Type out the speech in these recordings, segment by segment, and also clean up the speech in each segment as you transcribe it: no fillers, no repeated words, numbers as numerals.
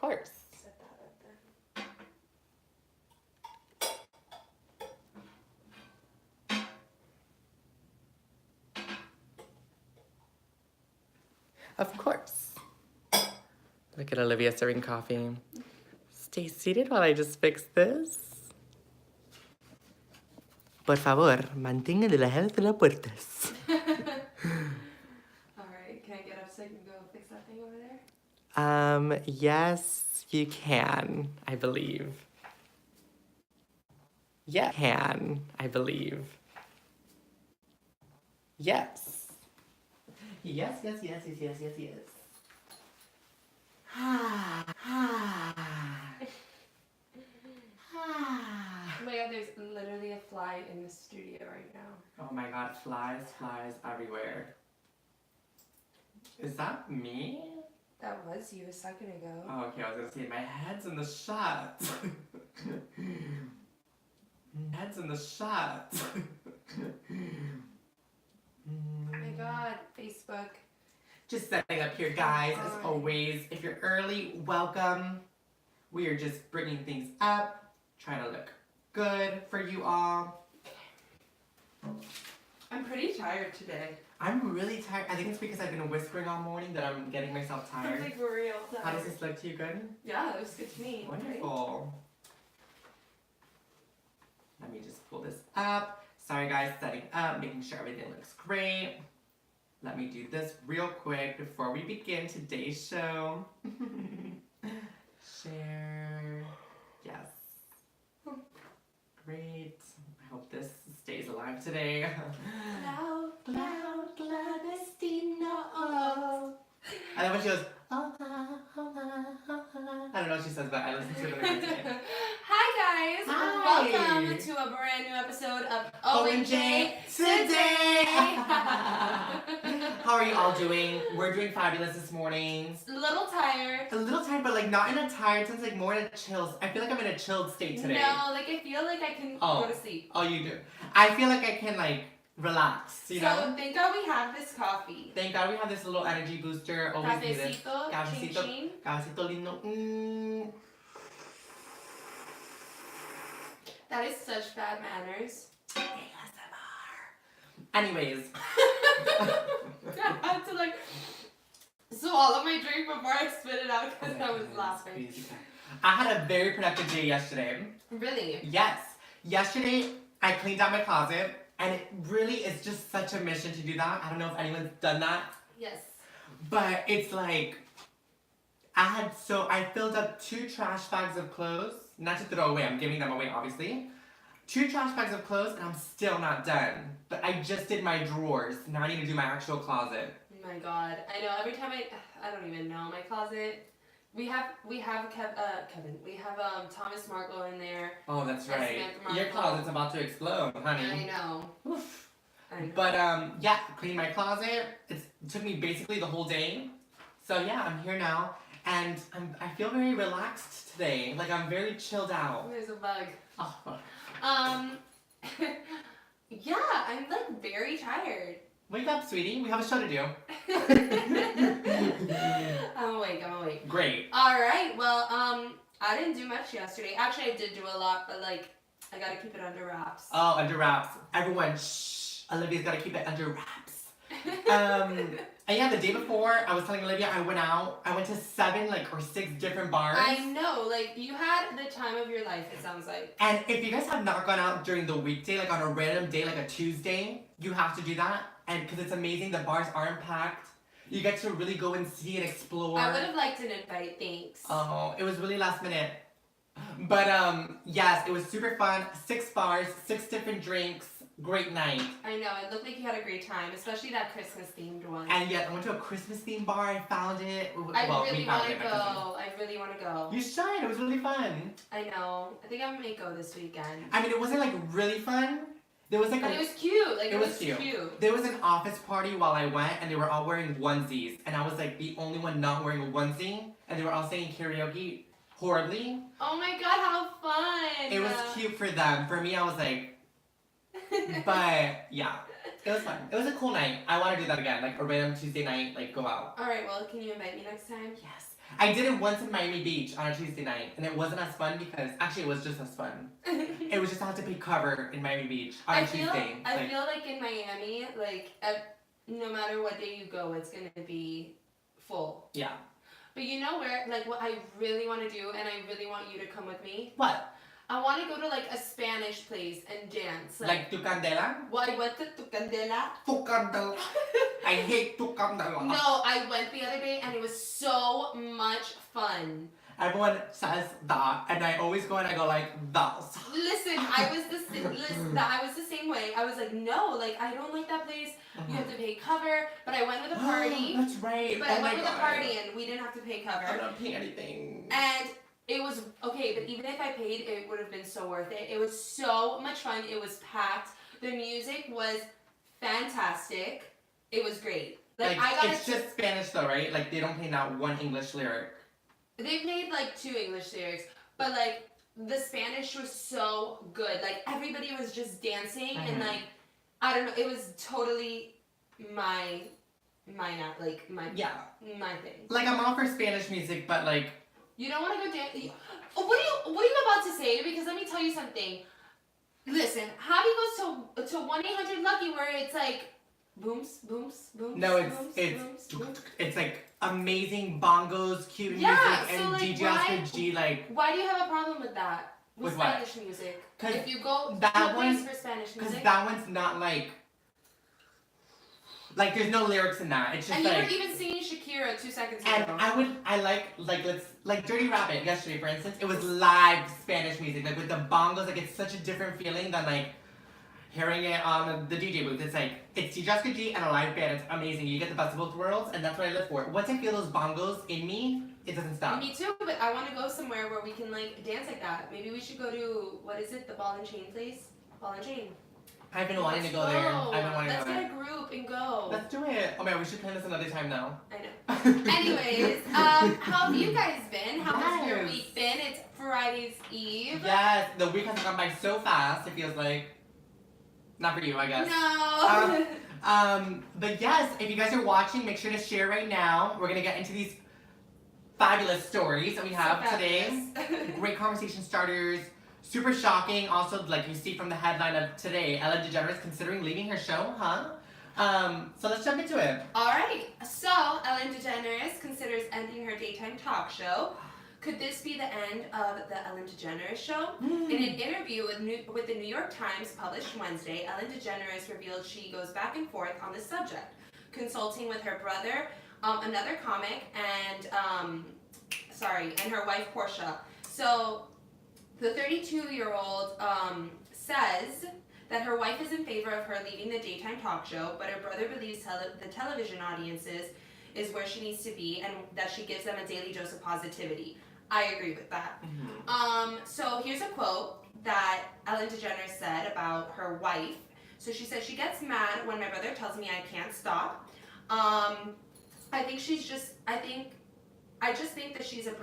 course. Set that up then. Of course. Look at Olivia serving coffee. Stay seated while I just fix this. Por favor, mantenga de lejos de las puertas. Alright, can I get up so I can go fix that thing over there? Yes, you can, I believe. Yeah, can, I believe. Yes. Yes. Oh my god, there's literally a fly in the studio right now. Oh my god, flies everywhere. Is that me? That was you a second ago. Oh, okay, I was gonna say, my head's in the shot. Head's in the shot. Oh my god, Facebook. Just setting up here, guys, as always. If you're early, welcome. We are just bringing things up, trying to look good for you all. I'm pretty tired today. I'm really tired. I think it's because I've been whispering all morning that I'm getting myself I'm tired. like real tired. How does this look to you? Good? Yeah, it was good to me. Wonderful. Let me just pull this up. Sorry guys, setting up, making sure everything looks great. Let me do this real quick before we begin today's show. Share. Yes. Great. I hope this stays alive today. Loud, clandestino. I love when she goes, I don't know what she says, but I listen to it every day. Hi guys! Hi. Welcome to a brand new episode of OMJ Today! How are you all doing? We're doing fabulous this morning. A little tired. A little tired, but like not in a tired sense, like more in a chill. I feel like I'm in a chilled state today. No, like I feel like I can go to sleep. Oh, you do. I feel like I can like relax, you know? So thank God we have this coffee. Thank God we have this little energy booster. Always need it. Cafecito, chin chin. Cafecito lindo. That is such bad manners. ASMR. Anyways. I had to like swallow my drink before I spit it out because I was laughing. I had a very productive day yesterday. Really? Yes. Yesterday, I cleaned out my closet, and it really is just such a mission to do that. I don't know if anyone's done that. Yes. But it's like, I filled up 2 trash bags of clothes. Not to throw away, I'm giving them away, obviously. 2 trash bags of clothes, and I'm still not done. But I just did my drawers. Now I need to do my actual closet. Oh my god. I know, every time I don't even know my closet. We have Kevin. We have Thomas Markle in there. Oh, that's right. Your closet's about to explode, honey. I know. Oof. But yeah, clean my closet. It took me basically the whole day. So yeah, I'm here now, and I feel very relaxed today. Like I'm very chilled out. There's a bug. Oh. Yeah, I'm like very tired. Wake up, sweetie. We have a show to do. I'm awake. Great. Alright, well, I didn't do much yesterday. Actually, I did do a lot, but like, I gotta keep it under wraps. Oh, under wraps. Everyone, shh. Olivia's gotta keep it under wraps. And yeah, the day before, I was telling Olivia I went out. I went to 7 or 6 different bars. I know, like, you had the time of your life, it sounds like. And if you guys have not gone out during the weekday, like on a random day, like a Tuesday, you have to do that. And because it's amazing, the bars aren't packed. You get to really go and see and explore. I would have liked an invite, thanks. Oh, it was really last minute. But yes, it was super fun. 6 bars, 6 different drinks. Great night. I know, it looked like you had a great time, especially that Christmas themed one. And yet, I went to a Christmas themed bar. I found it. I really want to go. I really want to go. You should. It was really fun. I know. I think I might go this weekend. I mean, it wasn't like really fun. There was like but it was cute. Like, it was cute. There was an office party while I went, and they were all wearing onesies, and I was like the only one not wearing a onesie, and they were all singing karaoke horribly. Oh my god, how fun! It was cute for them. For me, I was like, but yeah, it was fun. It was a cool night. I want to do that again, like a random Tuesday night, like go out. All right, well, can you invite me next time? Yes. I did it once in Miami Beach on a Tuesday night, and it wasn't as fun because actually it was just as fun. It was just I had to pay cover in Miami Beach on a Tuesday. I feel like in Miami, like no matter what day you go, it's gonna be full. Yeah. But you know where, like what I really want to do, and I really want you to come with me. What? I want to go to like a Spanish place and dance. Like Tu Candela? Well, I went to Tu Candela. Tu Candela. I hate Tu Candela. No, I went the other day and it was so much fun. Everyone says that, and I always go and I go like that. Listen, I was the same way. I was like, no, like I don't like that place. You have to pay cover. But I went with a party. That's right. But I went with a party and we didn't have to pay cover. I'm not paying anything. And it was okay, but even if I paid, it would have been so worth it. It was so much fun. It was packed. The music was fantastic. It was great. Like it's just Spanish though, right? Like they don't play not one English lyric. They played like 2 English lyrics, but like the Spanish was so good. Like everybody was just dancing and like I don't know. It was totally my thing. Like I'm all for Spanish music, but like. You don't want to go dance. What are you about to say? Because let me tell you something. Listen, Javi goes to 1-800-LUCKY where it's like booms, booms, booms. No, booms, booms. it's like amazing bongos, cute music, and like, DJ Oscar G like. Why do you have a problem with that? With Spanish what? music. If you go that one for Spanish music. Because that one's not like. Like there's no lyrics in that. It's just and you like. were even singing Shakira 2 seconds ago. And I like Dirty Rabbit yesterday, for instance. It was live Spanish music, like with the bongos. Like it's such a different feeling than like hearing it on the DJ booth. It's like it's Jessica G and a live band. It's amazing. You get the best of both worlds, and that's what I live for. Once I feel those bongos in me, it doesn't stop. Me too, but I want to go somewhere where we can like dance like that. Maybe we should go to what is it? The Ball and Chain place? Ball and Chain. I've been wanting to go there. I've been wanting to go there. Let's get a group and go. Let's do it. Oh man, we should plan this another time now. I know. Anyways, how have you guys been? How has your week been? It's Friday's Eve. Yes, the week has gone by so fast. It feels like. Not for you, I guess. No. But yes, if you guys are watching, make sure to share right now. We're gonna get into these fabulous stories that we have today. Great conversation starters. Super shocking. Also, like you see from the headline of today, Ellen DeGeneres considering leaving her show, huh? So let's jump into it. Alright, so Ellen DeGeneres considers ending her daytime talk show. Could this be the end of the Ellen DeGeneres show? In an interview with the New York Times published Wednesday, Ellen DeGeneres revealed she goes back and forth on the subject, consulting with her brother, another comic, and her wife Portia. So the 32-year-old says that her wife is in favor of her leaving the daytime talk show, but her brother believes the television audiences is where she needs to be and that she gives them a daily dose of positivity. I agree with that. So here's a quote that Ellen DeGeneres said about her wife. So she said, "She gets mad when my brother tells me I can't stop. I just think that she's a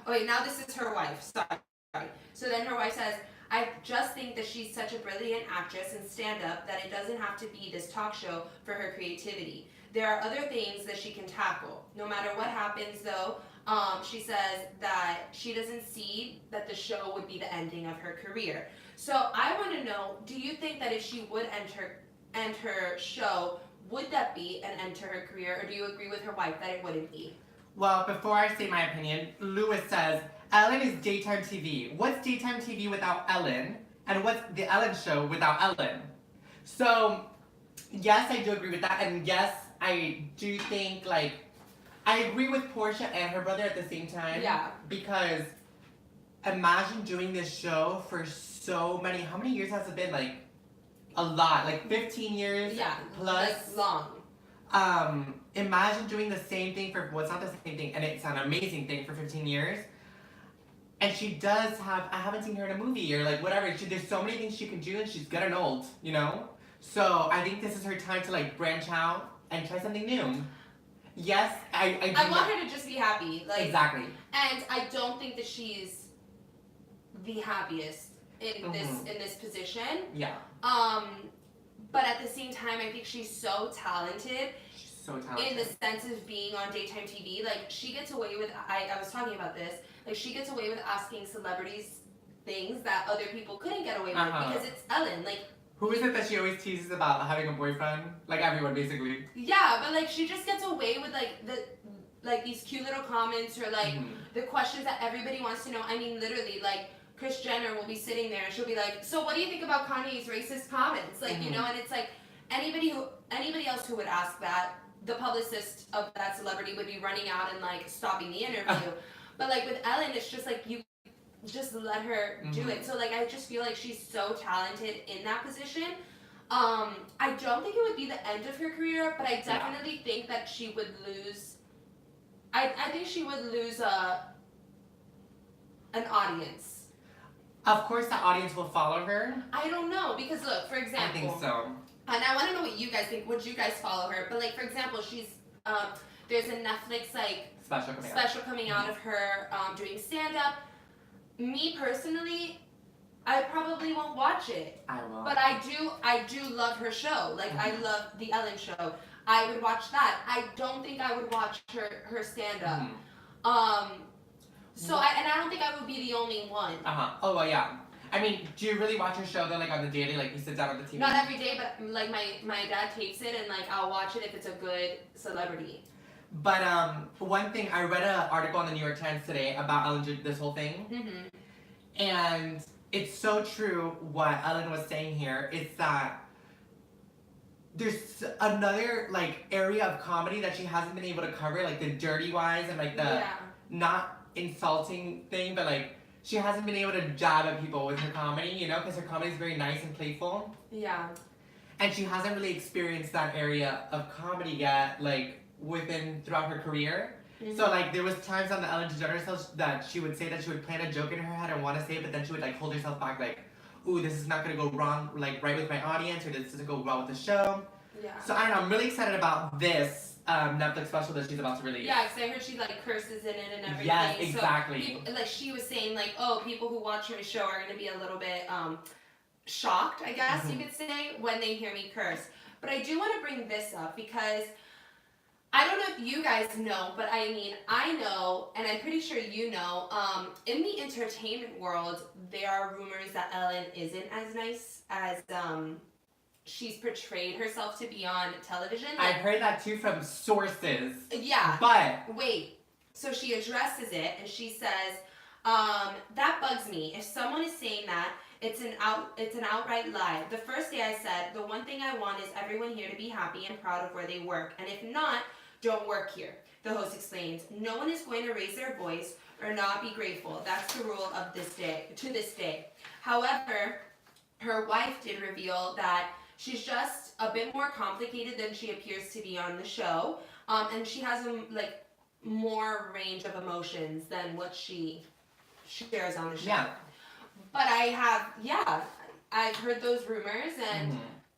okay, now this is her wife. Sorry. So then her wife says, I just think that she's such a brilliant actress and stand-up that it doesn't have to be this talk show for her creativity. There are other things that she can tackle. No matter what happens, though, she says that she doesn't see that the show would be the ending of her career." So I want to know, do you think that if she would end her show, would that be an end to her career, or do you agree with her wife that it wouldn't be? Well, before I say my opinion, Lewis says, Ellen is daytime TV. What's daytime TV without Ellen? And what's the Ellen show without Ellen? So, yes, I do agree with that. And yes, I do think, like, I agree with Portia and her brother at the same time. Yeah. Because imagine doing this show for so many, how many years has it been? Like, a lot. Like, 15 years plus. Like, long. Imagine doing the same thing for, well, it's not the same thing, and it's an amazing thing for 15 years. And she does have, I haven't seen her in a movie or like whatever. There's so many things she can do, and she's getting old, you know? So I think this is her time to like branch out and try something new. Yes, I want her to just be happy. Like, exactly. And I don't think that she's the happiest in this position. Yeah. But at the same time, I think she's so talented. So talented. in the sense of being on daytime TV. Like, she gets away with, I was talking about this, like, she gets away with asking celebrities things that other people couldn't get away with because it's Ellen. Like, who is it that she always teases about having a boyfriend? Like everyone, basically. yeah, but like she just gets away with these cute little comments or like the questions that everybody wants to know. I mean, literally, like Kris Jenner will be sitting there and she'll be like, "So what do you think about Kanye's racist comments?" Like, you know, and it's like anybody else who would ask that, the publicist of that celebrity would be running out and like stopping the interview. But like with Ellen, it's just like you just let her do it. So like I just feel like she's so talented in that position. I don't think it would be the end of her career, but I definitely think that she would lose. I think she would lose an audience. Of course, the audience will follow her. I don't know because look, for example. I think so. And I want to know what you guys think. Would you guys follow her? But like for example, she's there's a Netflix like special coming out of her doing stand up. Me personally, I probably won't watch it. I will. But I do love her show. Like I love the Ellen show. I would watch that. I don't think I would watch her stand up. So I don't think I would be the only one. Oh well, yeah. I mean, do you really watch her show though, like on the daily, like you sit down on the TV? Not every day, but like my dad tapes it and like I'll watch it if it's a good celebrity. But one thing, I read an article in the New York Times today about Ellen, this whole thing, and it's so true what Ellen was saying here. It's that there's another like area of comedy that she hasn't been able to cover, like the dirty wise and like the not insulting thing, but like she hasn't been able to jab at people with her comedy, you know, because her comedy is very nice and playful. Yeah. And she hasn't really experienced that area of comedy yet, like throughout her career. So like there was times on the Ellen Degeneres show that she would say that she would plan a joke in her head and want to say it, but then she would like hold herself back, like, "Ooh, this is not gonna go wrong, like right with my audience, or this doesn't go well with the show." Yeah. So I don't know. I'm really excited about this Netflix special that she's about to release. Yeah, because I heard she like curses in it and everything. Yes, exactly. So people, like she was saying, like, oh, people who watch her show are gonna be a little bit shocked, I guess you could say, when they hear me curse. But I do want to bring this up because I don't know if you guys know, but I mean, I know, and I'm pretty sure you know, in the entertainment world, there are rumors that Ellen isn't as nice as she's portrayed herself to be on television. I've heard that too from sources. Yeah. But wait, so she addresses it and she says, that bugs me. If someone is saying that, it's an outright lie. The first day I said, the one thing I want is everyone here to be happy and proud of where they work. And if not, don't work here. The host explains, no one is going to raise their voice or not be grateful. That's the rule of this day, to this day. However, her wife did reveal that she's just a bit more complicated than she appears to be on the show. And she has like more range of emotions than what she shares on the show. yeah. But I've heard those rumors and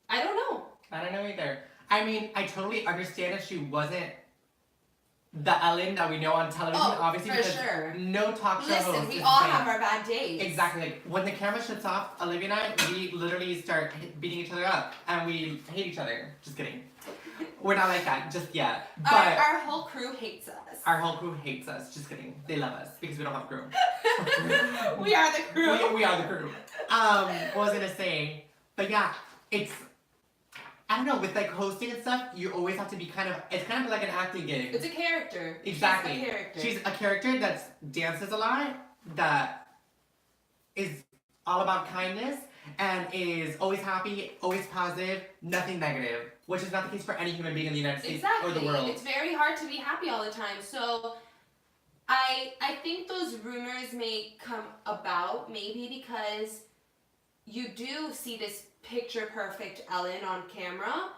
I don't know. I don't know either. I mean, I totally understand if she wasn't the Ellen that we know on television, obviously, for because sure. No talk show host. Listen, we all have our bad days. Exactly. Like, when the camera shuts off, Olivia and I, we literally start beating each other up, and we hate each other. Just kidding. We're not like that just yet. But our whole crew hates us. Our whole crew hates us. Just kidding. They love us because we don't have a crew. We are the crew. We are the crew. What was I gonna say? But yeah, it's, I don't know, with like hosting and stuff, you always have to be it's kind of like an acting gig. It's a character. Exactly. She's a character. She's a character that dances a lot, that is all about kindness, and is always happy, always positive, nothing negative, which is not the case for any human being in the United States or the world. It's very hard to be happy all the time. So I think those rumors may come about maybe because you do see this picture perfect Ellen on camera,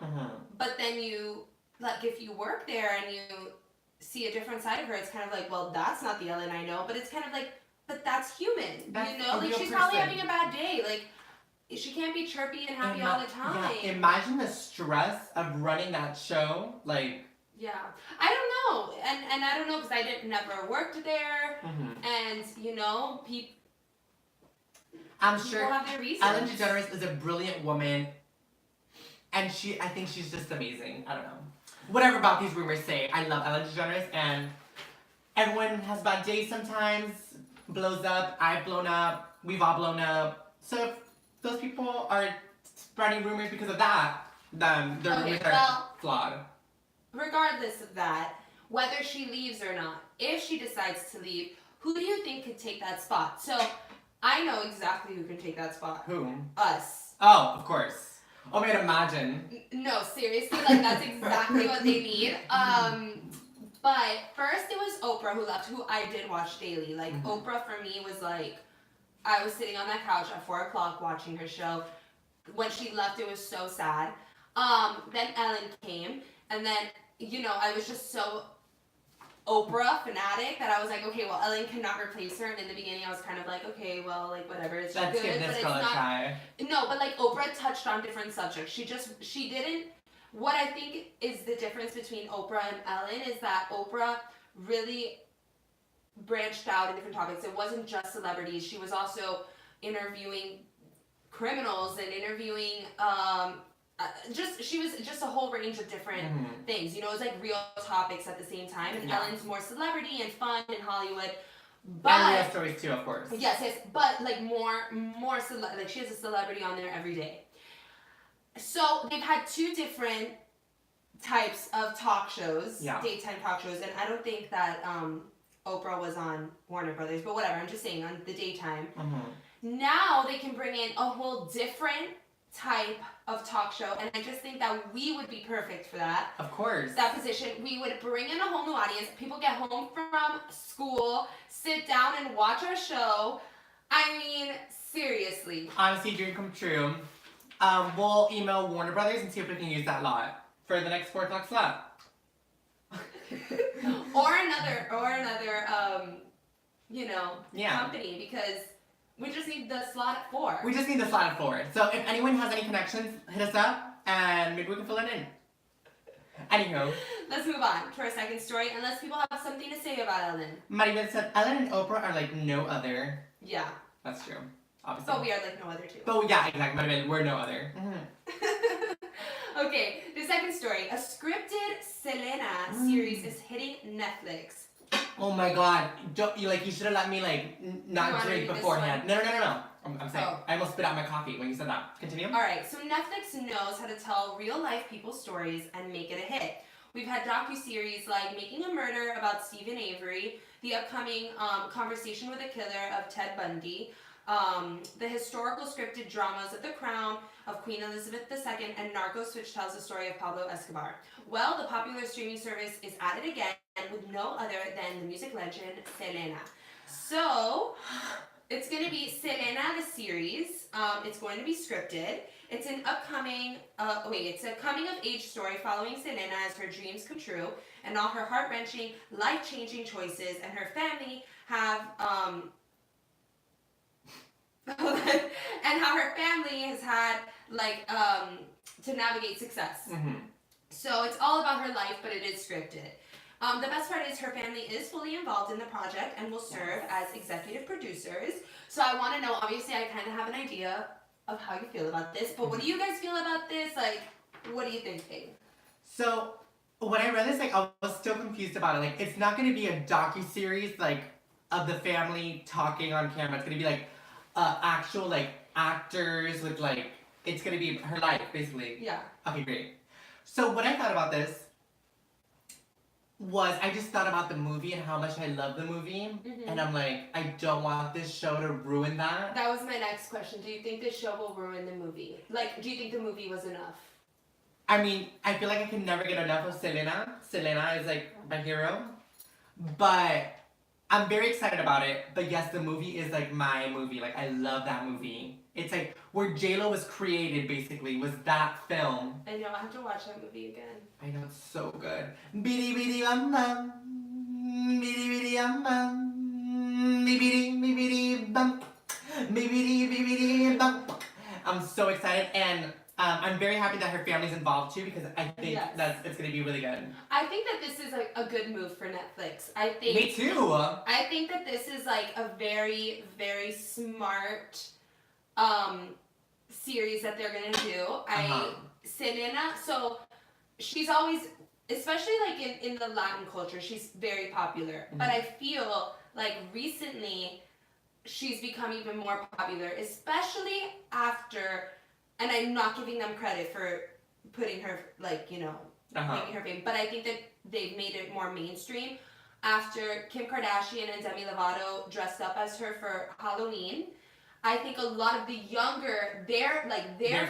but then you, like, if you work there and you see a different side of her, it's kind of like, well, that's not the Ellen I know, but it's kind of like, but that's human, that's, you know? Like, she's probably having a bad day, like, she can't be chirpy and happy all the time. Yeah, imagine the stress of running that show, like. Yeah, I don't know, and I don't know because I never worked there, and you know, people sure have their reasons. Ellen DeGeneres is a brilliant woman, and I think she's just amazing. I don't know. whatever about these rumors say, I love Ellen DeGeneres, and everyone has bad days sometimes, blows up, I've blown up, we've all blown up. So if those people are spreading rumors because of that, then the rumors are flawed. Regardless of that, whether she leaves or not, if she decides to leave, who do you think could take that spot? So, I know exactly who can take that spot. Who? Us. Oh, of course. Oh man, imagine. No, seriously, like that's exactly what they need. But first it was Oprah who left, who I did watch daily. Like Oprah for me was like, I was sitting on that couch at 4 o'clock watching her show. When she left, it was so sad. Then Ellen came, and then, you know, I was just so Oprah fanatic that I was like, okay, well, Ellen cannot replace her. And in the beginning, I was kind of like, okay, well, like, whatever, it's Let's good, give but this it's girl a not. try. No, but like Oprah touched on different subjects. She didn't. What I think is the difference between Oprah and Ellen is that Oprah really branched out in different topics. It wasn't just celebrities. She was also interviewing criminals and interviewing she was just a whole range of different things. You know, it was like real topics at the same time. And Ellen's more celebrity and fun in Hollywood. But and real stories too, of course. Yes, but like more like she has a celebrity on there every day. So they've had two different types of talk shows, daytime talk shows, and I don't think that Oprah was on Warner Brothers, but whatever. I'm just saying on the daytime. Now they can bring in a whole different type of talk show, and I just think that we would be perfect for that. Of course. That position. We would bring in a whole new audience. People get home from school, sit down and watch our show. I mean, seriously. Honestly, dream come true. We'll email Warner Brothers and see if we can use that lot for the next 4 o'clock slot. or another, you know, company, because we just need the slot at 4. We just need the slot at 4. So if anyone has any connections, hit us up and maybe we can fill it in. Anywho. Let's move on to our second story, unless people have something to say about Ellen. Maribel said, Ellen and Oprah are like no other. Yeah. That's true. Obviously. But we are like no other too. But yeah, exactly. Maribel, we're no other. Okay, the second story. A scripted Selena series is hitting Netflix. Oh my god. You should have let me not drink beforehand. No. I'm saying, I almost spit out my coffee when you said that. Continue. Alright, so Netflix knows how to tell real life people's stories and make it a hit. We've had docuseries like Making a Murder about Stephen Avery, the upcoming Conversation with a Killer of Ted Bundy, the historical scripted dramas of The Crown, of Queen Elizabeth II, and Narcos, which tells the story of Pablo Escobar. Well, the popular streaming service is at it again with no other than the music legend Selena. So, it's going to be Selena the series. It's going to be scripted. It's an upcoming, it's a coming-of-age story following Selena as her dreams come true and all her heart-wrenching, life-changing choices, and her family have, and how her family has had, to navigate success. So it's all about her life, but it is scripted. The best part is her family is fully involved in the project and will serve as executive producers. So I want to know, obviously I kind of have an idea of how you feel about this, but what do you guys feel about this? What do you think? So, when I read this, I was still confused about it. It's not going to be a docuseries, of the family talking on camera. It's going to be, actual, actors with, it's going to be her life, basically. Yeah. Okay, great. So, what I thought about this was I just thought about the movie and how much I love the movie. And I'm like, I don't want this show to ruin that. That was my next question. Do you think this show will ruin the movie? Do you think the movie was enough? I mean, I feel like I can never get enough of Selena. Selena is my hero. But I'm very excited about it. But yes, the movie is my movie. I love that movie. It's where J-Lo was created, basically, was that film. I know, I have to watch that movie again. I know, it's so good. Bidi bidi bum bum. Bidi bidi bum bum. Bidi bidi bum. Bidi bidi bum. I'm so excited, and I'm very happy that her family's involved too, because I think it's going to be really good. I think that this is a good move for Netflix. Me too. I think that this is a very, very smart series that they're gonna do. Selena, so she's always especially like in the Latin culture, she's very popular. Mm-hmm. But I feel like recently she's become even more popular, especially after, and I'm not giving them credit for putting her, like, you know, making her famous, but I think that they've made it more mainstream after Kim Kardashian and Demi Lovato dressed up as her for Halloween. I think a lot of the younger, their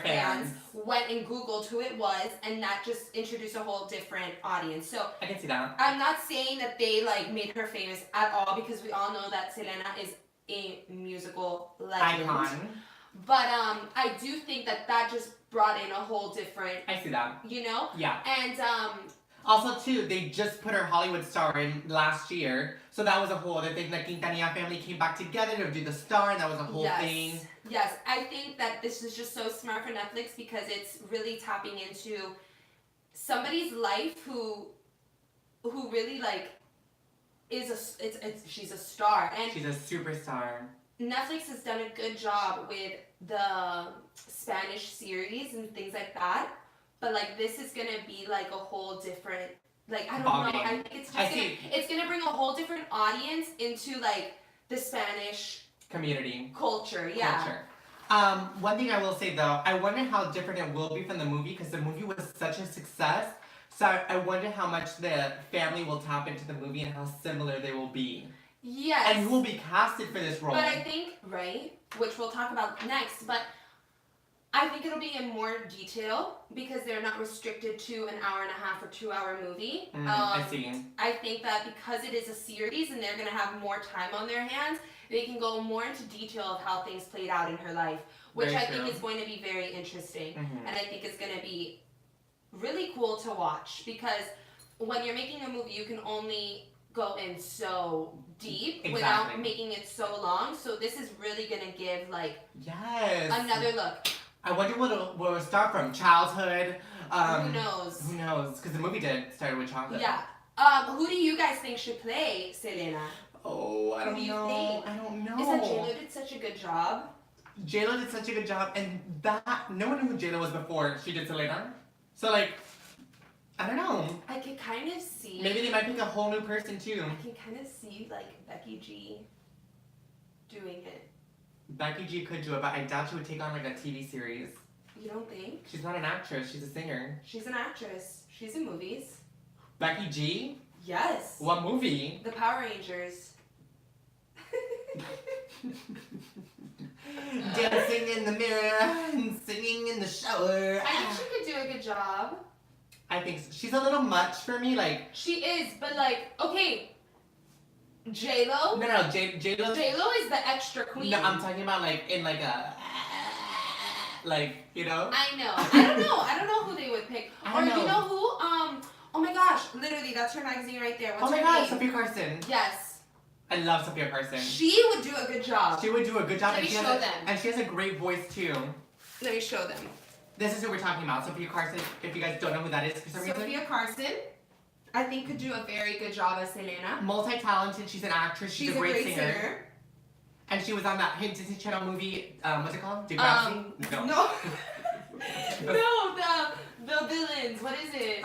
fans went and Googled who it was, and that just introduced a whole different audience. So I can see that. I'm not saying that they like made her famous at all, because we all know that Selena is a musical legend. Icon. But I do think that just brought in a whole different. I see that. You know. Yeah. And also, too, they just put her Hollywood star in last year, so that was a whole other thing. The Quintanilla family came back together to do the star, and that was a whole thing. Yes, I think that this is just so smart for Netflix, because it's really tapping into somebody's life who really like is she's a star, and she's a superstar. Netflix has done a good job with the Spanish series and things like that. But like this is gonna be like a whole different, like, I don't know. I think it's gonna bring a whole different audience into like the Spanish community culture. Yeah. One thing I will say though, I wonder how different it will be from the movie, because the movie was such a success. So I wonder how much the family will tap into the movie and how similar they will be. Yes. And who will be casted for this role. But I think, which we'll talk about next, but I think it'll be in more detail, because they're not restricted to an hour and a half or 2 hour movie. I see. I think that because it is a series and they're going to have more time on their hands, they can go more into detail of how things played out in her life, which I think is going to be very interesting. And I think it's going to be really cool to watch, because when you're making a movie, you can only go in so deep without making it so long. So this is really going to give like another look. I wonder what it'll start from. Childhood. Who knows? Who knows? Because the movie start with childhood. Yeah. Who do you guys think should play Selena? Oh, I don't know. I don't know. Is that J-Lo did such a good job? J-Lo did such a good job, and that no one knew who J-Lo was before she did Selena. So like, I don't know. I could kind of see. Maybe they might pick a whole new person too. I can kind of see like Becky G doing it. Becky G could do it, but I doubt she would take on like a TV series. You don't think? She's not an actress, she's a singer. She's an actress. She's in movies. Becky G? Yes. What movie? The Power Rangers. Dancing in the mirror and singing in the shower. I think she could do a good job. I think so. She's a little much for me, like. She is, but like, okay. J-Lo? No, J-Lo. J-Lo is the extra queen. No, I'm talking about like in like a, like, you know. I know. I don't know who they would pick. Or you know who? Oh my gosh, literally, that's her magazine right there. What's her name? Sophia Carson. Yes. I love Sophia Carson. She would do a good job. She would do a good job. Let me show them. And she has a great voice too. Let me show them. This is who we're talking about, Sophia Carson. If you guys don't know who that is for some reason. Sophia Carson, I think could do a very good job as Selena. Multi-talented. She's an actress. She's a great singer. And she was on that hit Disney Channel movie. What's it called? Degrassi? No. No, the villains. What is it?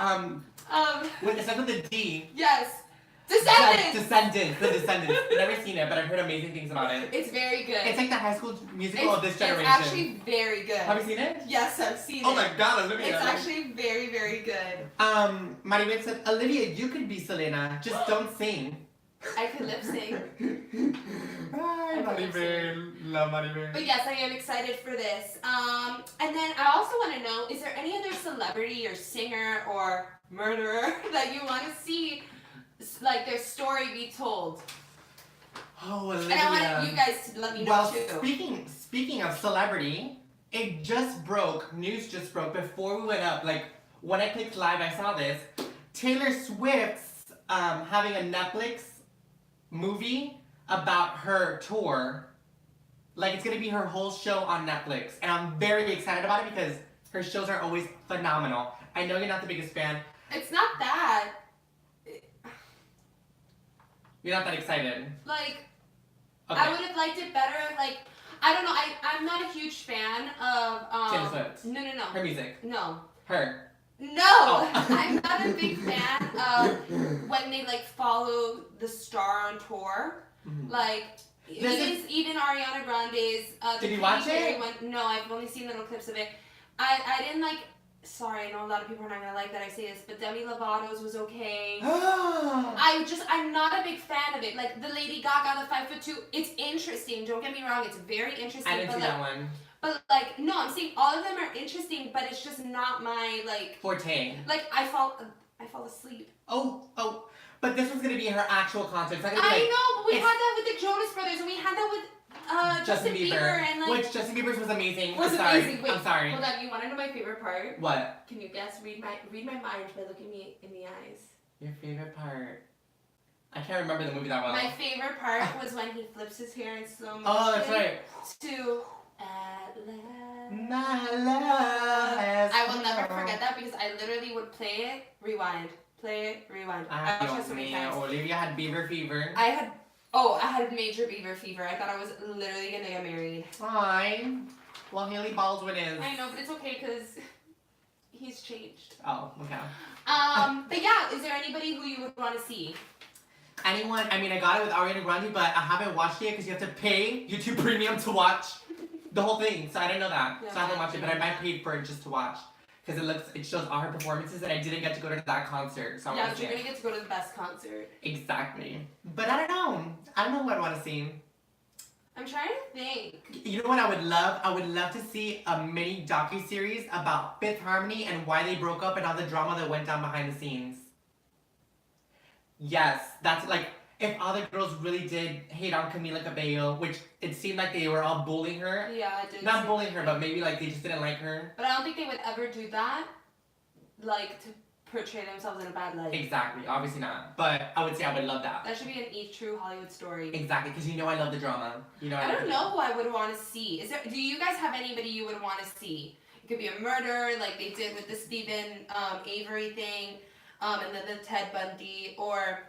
Wait, it's with the D. Yes. Descendants. The Descendants. I've never seen it, but I've heard amazing things about it. It's very good. It's like the High School Musical of this generation. It's actually very good. Have you seen it? Yes, I've seen it. Oh my god, Olivia. It's actually very, very good. Maribel said, Olivia, you could be Selena. Just don't sing. I could lip sync. Hi, Maribel. Love Maribel. But yes, I am excited for this. And then I also want to know, is there any other celebrity or singer or murderer that you want to see, like, their story be told? Oh, Olivia. And I want you guys to let me know too. Speaking of celebrity, news just broke before we went up. Like, when I clicked live, I saw this. Taylor Swift's having a Netflix movie about her tour. Like, it's gonna be her whole show on Netflix. And I'm very excited about it because her shows are always phenomenal. I know you're not the biggest fan. It's not that. You're not that excited. Like, okay. I would have liked it better. Like, I don't know. I'm not a huge fan of Taylor Swift. No. Her music. No. Her. No, Oh. I'm not a big fan of when they like follow the star on tour. Mhm. Like even Ariana Grande's. Did you watch it? No, I've only seen little clips of it. I didn't like. Sorry, I know a lot of people are not gonna like that I say this, but Demi Lovato's was okay. I'm not a big fan of it. Like the Lady Gaga, the 5'2", it's interesting. Don't get me wrong, it's very interesting. I didn't see that one. But like, no, I'm saying all of them are interesting, but it's just not my like forte. Like I fall asleep. Oh, but this was gonna be her actual concert. It's not gonna be I like, know, but we had that with the Jonas Brothers, and we had that with Justin Bieber, and like. Which Justin Bieber's was amazing. Was I'm sorry. amazing. Wait, I'm sorry. Hold on, you want to know my favorite part? What? Can you guess? Read my mind by looking me in the eyes. Your favorite part? I can't remember the movie that well. My favorite part was when he flips his hair in slow motion. Oh, that's right. To At Last. My love. I will never forget that because I literally would play it, rewind, play it, rewind. I watched it so many times. Olivia had Bieber fever. I had major Bieber fever. I thought I was literally gonna get married. Fine. Well, Haley Baldwin is. I know, but it's okay because he's changed. Oh, okay. But yeah, is there anybody who you would want to see? Anyone? I mean, I got it with Ariana Grande, but I haven't watched it because you have to pay YouTube Premium to watch the whole thing. So I didn't know that. Yeah, so I haven't watched it, but I might pay for it just to watch. Because it shows all her performances, and I didn't get to go to that concert. So Yeah, but you're gonna get to go to the best concert. Exactly. But I don't know. I don't know what I want to see. I'm trying to think. You know what I would love? I would love to see a mini docuseries about Fifth Harmony and why they broke up and all the drama that went down behind the scenes. Yes, that's like, if all the girls really did hate on Camila Cabello, which it seemed like they were all bullying her. Yeah, I did. Not bullying her, but maybe like they just didn't like her. But I don't think they would ever do that, like to portray themselves in a bad light. Exactly, obviously not. But I would say I would love that. That should be an each true Hollywood story. Exactly, because you know I love the drama. You know I don't know who I would want to see. Do you guys have anybody you would want to see? It could be a murder, like they did with the Stephen Avery thing, and then the Ted Bundy, or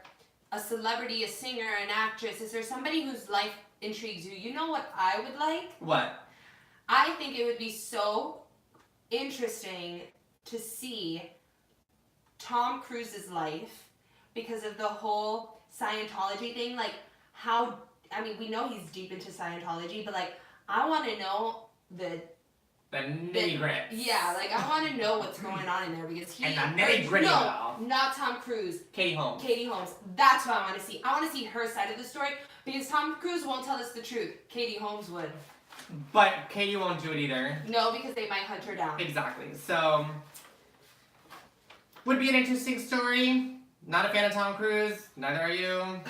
a celebrity, a singer, an actress. Is there somebody whose life intrigues you? You know what I would like? What? I think it would be so interesting to see Tom Cruise's life because of the whole Scientology thing. Like, we know he's deep into Scientology, but like, I want to know the nitty-gritty. Yeah, like I want to know what's going on in there because he. And the nitty-gritty. No, not Tom Cruise. Katie Holmes. Katie Holmes. That's what I want to see. I want to see her side of the story because Tom Cruise won't tell us the truth. Katie Holmes would. But Katie won't do it either. No, because they might hunt her down. Exactly. So, would be an interesting story. Not a fan of Tom Cruise. Neither are you.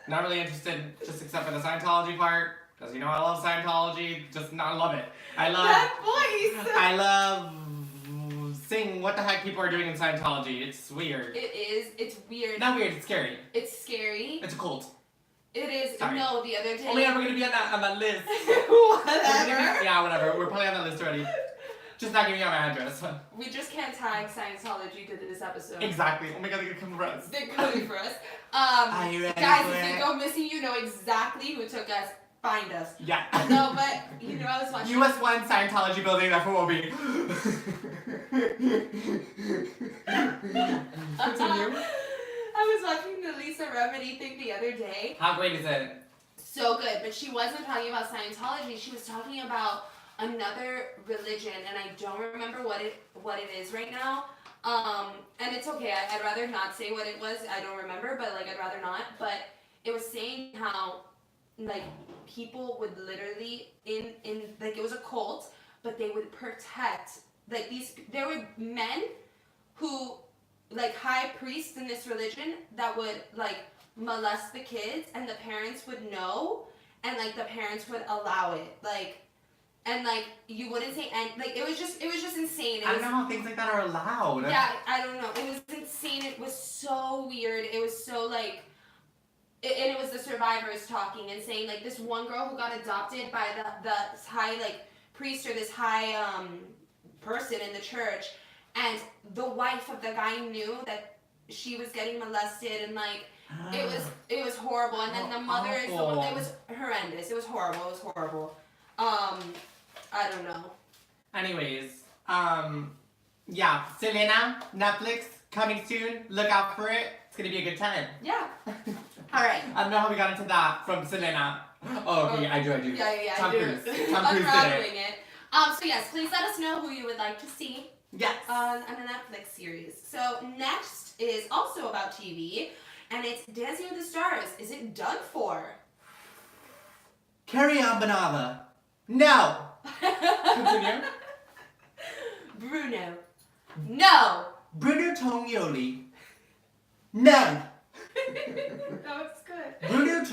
Not really interested, just except for the Scientology part. Because you know I love Scientology. Just not love it. I love that voice. I love seeing what the heck people are doing in Scientology. It's weird. It is. It's weird. Not weird. It's scary. It's scary. It's a cult. It is. Sorry. No, the other day. Oh my god, we're gonna be on that list. Whatever. Yeah, whatever. We're probably on that list already. Just not giving out my address. We just can't tag Scientology to this episode. Exactly. Oh my god, they're gonna come for us. They're coming for us. Are you ready guys, for if it? you go missing, you know exactly who took us. Find us. Yeah. No, but you know I was watching. US 1 Scientology building, that's what we'll be. Continue. I was watching the Lisa Remedy thing the other day. How great is it? So good, but she wasn't talking about Scientology. She was talking about another religion, and I don't remember what it is right now. And it's okay. I'd rather not say what it was. I don't remember, but like I'd rather not. But it was saying how like people would literally in like it was a cult, but they would protect like there were men who like high priests in this religion that would like molest the kids, and the parents would know, and like the parents would allow it, like, and like you wouldn't say, and like it was just insane. I don't know how things like that are allowed. Yeah, I don't know. It was insane. It was so weird. It was so like. And it was the survivors talking and saying like this one girl who got adopted by this high like priest or this high person in the church, and the wife of the guy knew that she was getting molested, and like it was horrible. And then the mother is the one. It was horrendous. It was horrible. It was horrible. I don't know. Anyways, Yeah, Selena, Netflix, coming soon. Look out for it. It's gonna be a good time. Yeah. All right. I don't know how we got into that from Selena. Oh, okay, I do. Yeah. Tom I do. Cruise. Tom Cruise did Unraveling it. it. So yes, please let us know who you would like to see Yes. on a Netflix series. So next is also about TV, and it's Dancing with the Stars. Is it done for? Carry on, Banava. No. Continue. Bruno. No. Bruno Tonioli. No. That was good. Bruno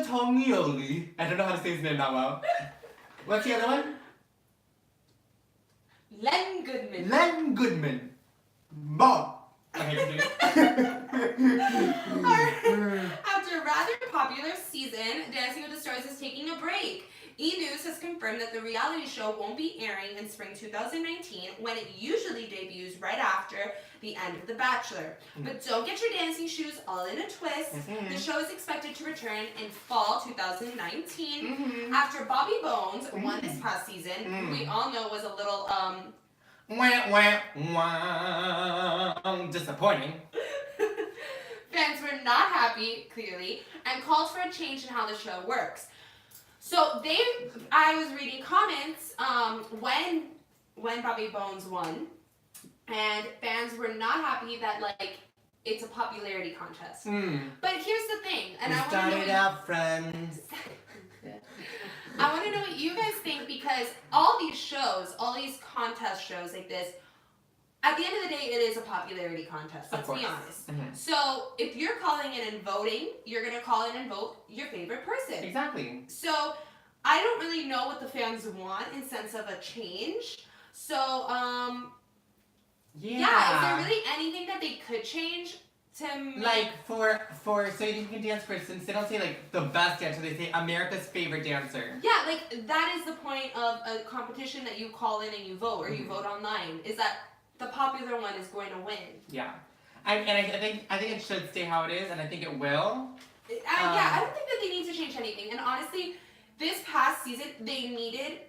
Tonioli. I don't know how to say his name that well. What's the other one? Len Goodman. Len Goodman. Bob. Okay, continue. After a rather popular season, Dancing with the Stars is taking a break. E! News has confirmed that the reality show won't be airing in spring 2019 when it usually debuts right after the end of The Bachelor. But don't get your dancing shoes all in a twist. The show is expected to return in fall 2019. After Bobby Bones won this past season, we all know was a little, Wah, wah, wah. Disappointing. fans were not happy, clearly, and called for a change in how the show works. So I was reading comments when Bobby Bones won, and fans were not happy that it's a popularity contest. But here's the thing, and We started out friends. I want to know what you guys think, because all these shows, all these contest shows like this, at the end of the day, it is a popularity contest. Let's be honest. So if you're calling in and voting, you're going to call in and vote your favorite person. Exactly. So I don't really know what the fans want in sense of a change. So, yeah, is there really anything that they could change to make... Like, so you can dance for, since they don't say, the best dancer, they say America's favorite dancer. Yeah, that is the point of a competition that you call in and you vote, or you vote online, is that the popular one is going to win. Yeah. I think it should stay how it is, and I think it will. I don't think that they need to change anything. And honestly, this past season, they needed,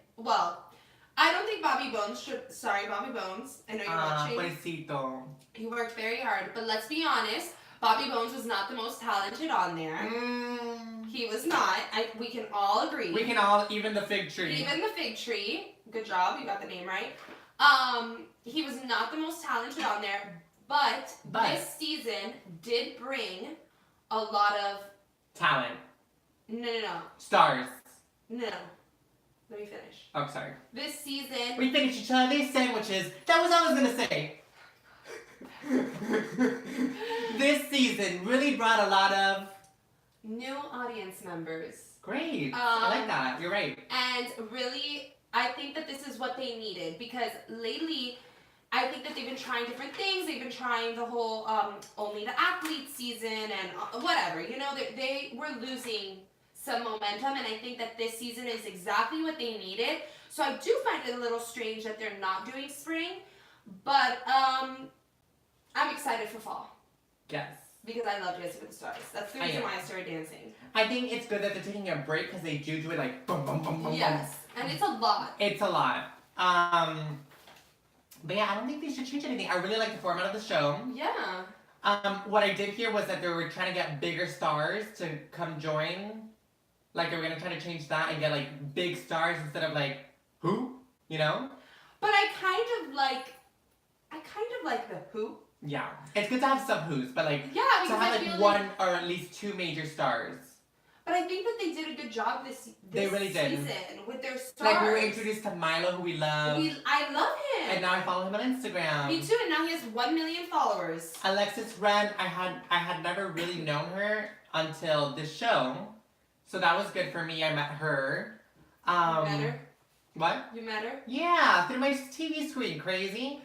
I don't think Bobby Bones should, sorry, Bobby Bones, I know you're watching. Pobrecito. He worked very hard, but let's be honest, Bobby Bones was not the most talented on there. He was not. We can all agree. We can all, even the fig tree. Even the fig tree. Good job, you got the name right. He was not the most talented on there, but this season did bring a lot of... Talent. No. Stars. No. Let me finish. Oh, sorry. This season... We finished each other's sandwiches. That was all I was going to say. This season really brought a lot of... new audience members. Great. I like that. You're right. And really, I think that this is what they needed, because lately, I think that they've been trying different things. They've been trying the whole only the athlete season and whatever. You know, they were losing some momentum, and I think that this season is exactly what they needed. So I do find it a little strange that they're not doing spring, but I'm excited for fall. Yes. Because I love Dancing with the Stars. That's the reason why I started dancing. I think it's good that they're taking a break, because they do it like boom, boom, boom, boom, yes, and it's a lot. It's a lot. But yeah, I don't think they should change anything. I really like the format of the show. Yeah. What I did hear was that they were trying to get bigger stars to come join. Like, they were gonna try to change that and get big stars instead of who? You know? But I kind of like the who. Yeah. It's good to have some who's, but yeah, to have one or at least two major stars. But I think that they did a good job this they really season did. with their stars. We were introduced to Milo, who we love. I love him. And now I follow him on Instagram. Me too, and now he has 1 million followers. Alexis Ren, I had never really known her until this show. So that was good for me. I met her. You met her? What? You met her? Yeah, through my TV screen. Crazy.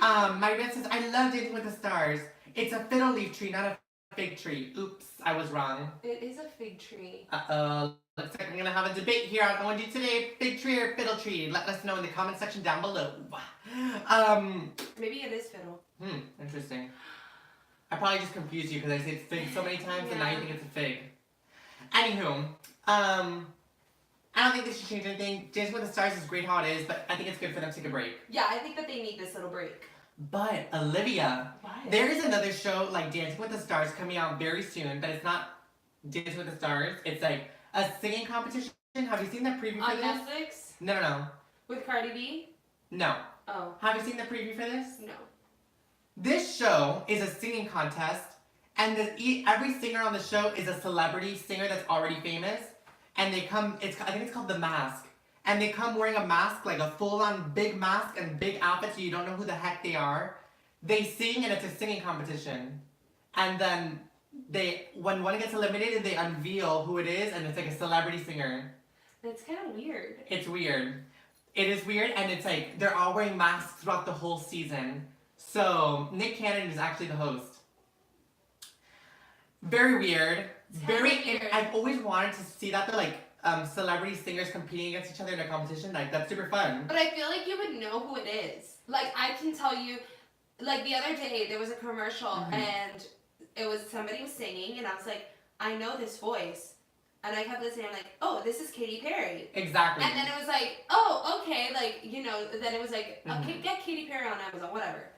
My friend says, I love Dancing with the Stars. It's a fiddle leaf tree, not a fig tree. Oops, I was wrong. It is a fig tree. Looks like we're gonna have a debate here on what to do today, fig tree or fiddle tree. Let us know in the comment section down below. Maybe it is fiddle. Interesting. I probably just confused you because I said fig so many times and now you think it's a fig. Anywho, I don't think they should change anything. Dancing with the Stars is great how it is, but I think it's good for them to take a break. Yeah, I think that they need this little break. But Olivia, What? there is another show like Dancing with the Stars coming out very soon, but it's not Dancing with the Stars. It's like a singing competition. Have you seen the preview for On this? Netflix? No. With Cardi B? No. Oh. Have you seen the preview for this? No. This show is a singing contest, and every singer on the show is a celebrity singer that's already famous, and they come. I think it's called The Mask, and they come wearing a mask, like a full-on big mask and big outfit, so you don't know who the heck they are. They sing, and it's a singing competition, and then when one gets eliminated, they unveil who it is, and it's like a celebrity singer. That's kind of weird. It's weird. It is weird, and it's like they're all wearing masks throughout the whole season. So Nick Cannon is actually the host. Very weird. Very weird. I've always wanted to see that. They're like celebrity singers competing against each other in a competition. Like that's super fun. But I feel like you would know who it is. Like I can tell you, like the other day there was a commercial and it was somebody was singing and I was like, I know this voice. And I kept listening, I'm like, oh, this is Katy Perry. Exactly. And then it was like, oh, okay, like, you know, then it was like, okay, get Katy Perry on Amazon, whatever.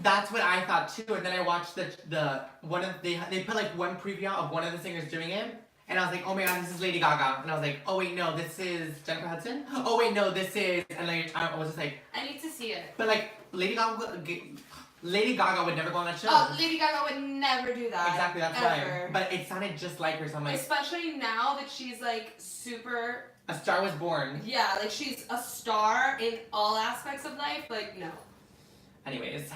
That's what I thought too. And then I watched the one of they put like one preview out of one of the singers doing it. And I was like, oh my god, this is Lady Gaga. And I was like, oh wait, no, this is Jennifer Hudson. Oh wait, no, this is, and like I was just like, I need to see it. but like Lady Gaga would never go on that show. Oh, Lady Gaga would never do that. Exactly, that's ever. why. But it sounded just like her, so I'm like, especially now that she's like super. a star was born. Yeah, like she's a star in all aspects of life. Like no. Anyways.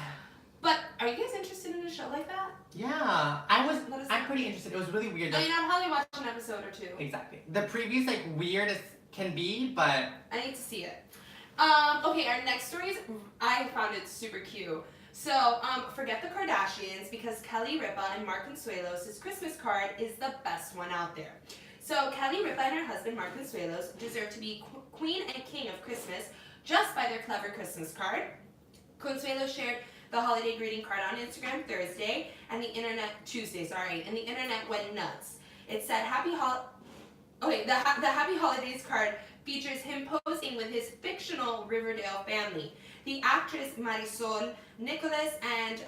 But are you guys interested in a show like that? Yeah, I'm pretty interested. It was really weird. I mean, I'll probably watch an episode or two. Exactly. The preview's like weird as can be, but I need to see it. Okay, our next story is, I found it super cute. So, forget the Kardashians because Kelly Ripa and Mark Consuelos' Christmas card is the best one out there. So, Kelly Ripa and her husband Mark Consuelos deserve to be queen and king of Christmas just by their clever Christmas card. Consuelo shared the holiday greeting card on Instagram Tuesday, and the internet went nuts. It said, the Happy Holidays card features him posing with his fictional Riverdale family. The actress Marisol Nicholas, and